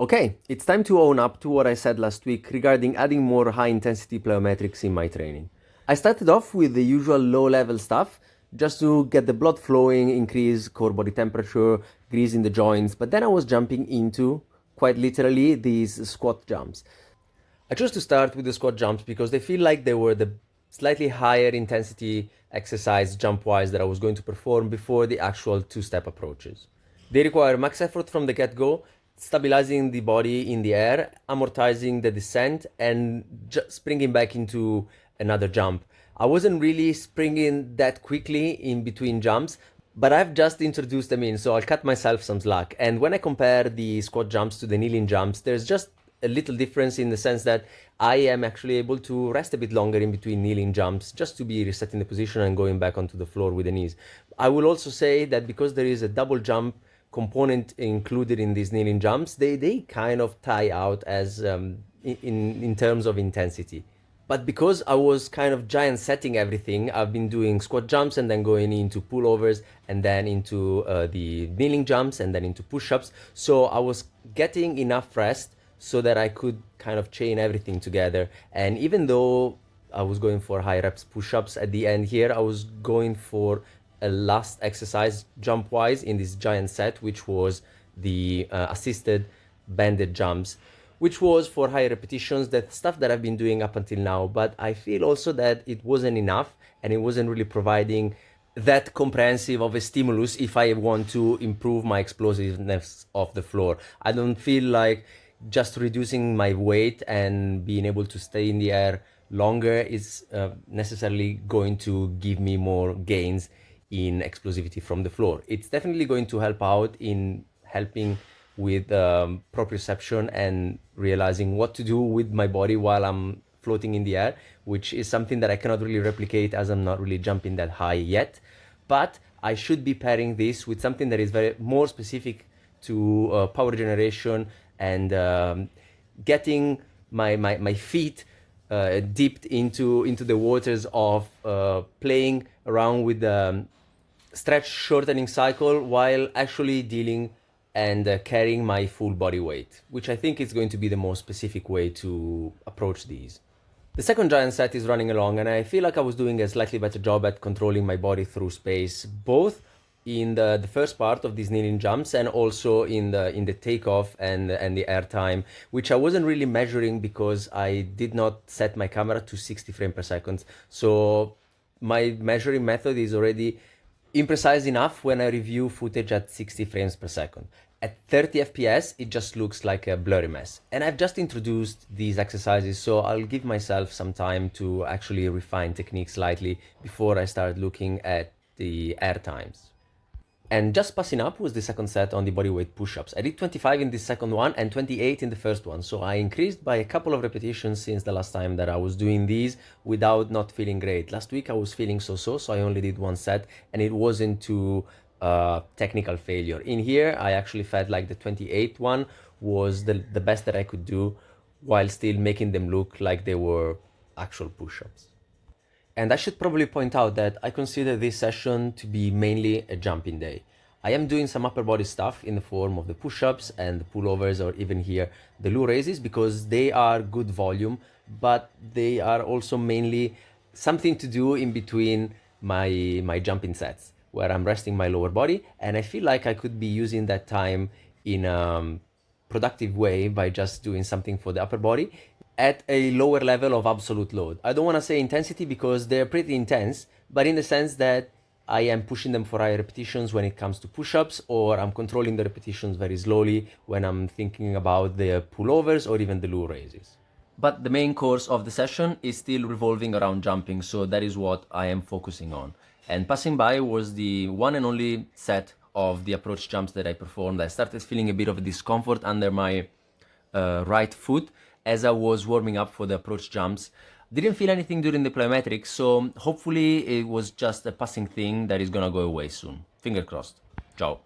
Okay, it's time to own up to what I said last week regarding adding more high-intensity plyometrics in my training. I started off with the usual low-level stuff, just to get the blood flowing, increase core body temperature, grease in the joints, but then I was jumping into, quite literally, these squat jumps. I chose to start with the squat jumps because they feel like they were the slightly higher intensity exercise jump-wise that I was going to perform before the actual two-step approaches. They require max effort from the get-go, stabilizing the body in the air, amortizing the descent, and springing back into another jump. I wasn't really springing that quickly in between jumps, but I've just introduced them in, so I'll cut myself some slack. And when I compare the squat jumps to the kneeling jumps, there's just a little difference in the sense that I am actually able to rest a bit longer in between kneeling jumps just to be resetting the position and going back onto the floor with the knees. I will also say that because there is a double jump component included in these kneeling jumps, they kind of tie out as in terms of intensity. But because I was kind of giant setting everything, I've been doing squat jumps and then going into pullovers and then into the kneeling jumps and then into push-ups. So I was getting enough rest so that I could kind of chain everything together. And even though I was going for high reps push-ups at the end here, I was going for a last exercise jump-wise in this giant set, which was the assisted banded jumps, which was for higher repetitions, that stuff that I've been doing up until now. But I feel also that it wasn't enough and it wasn't really providing that comprehensive of a stimulus if I want to improve my explosiveness of the floor. I don't feel like just reducing my weight and being able to stay in the air longer is necessarily going to give me more gains in explosivity from the floor. It's definitely going to help out in helping with proprioception and realizing what to do with my body while I'm floating in the air, which is something that I cannot really replicate as I'm not really jumping that high yet. But I should be pairing this with something that is very more specific to power generation and getting my feet dipped into the waters of playing around with the stretch shortening cycle while actually dealing and carrying my full body weight, which I think is going to be the most specific way to approach these. The second giant set is running along, and I feel like I was doing a slightly better job at controlling my body through space, both in the first part of these kneeling jumps and also in the takeoff and the air time, which I wasn't really measuring because I did not set my camera to 60 frames per second. So my measuring method is already imprecise enough when I review footage at 60 frames per second. At 30 FPS, it just looks like a blurry mess. And I've just introduced these exercises, so I'll give myself some time to actually refine technique slightly before I start looking at the air times. And just passing up was the second set on the bodyweight push-ups. I did 25 in the second one and 28 in the first one. So I increased by a couple of repetitions since the last time that I was doing these without not feeling great. Last week I was feeling so I only did one set and it wasn't to technical failure. In here, I actually felt like the 28th one was the best that I could do while still making them look like they were actual push-ups. And I should probably point out that I consider this session to be mainly a jumping day. I am doing some upper body stuff in the form of the push-ups and the pullovers, or even here the low raises, because they are good volume, but they are also mainly something to do in between my jumping sets, where I'm resting my lower body, and I feel like I could be using that time in a productive way by just doing something for the upper body at a lower level of absolute load. I don't want to say intensity because they're pretty intense, but in the sense that I am pushing them for higher repetitions when it comes to push-ups, or I'm controlling the repetitions very slowly when I'm thinking about the pullovers or even the low raises. But the main course of the session is still revolving around jumping, so that is what I am focusing on. And passing by was the one and only set of the approach jumps that I performed. I started feeling a bit of a discomfort under my right foot as I was warming up for the approach jumps. Didn't feel anything during the plyometrics, so hopefully it was just a passing thing that is gonna go away soon. Finger crossed. Ciao.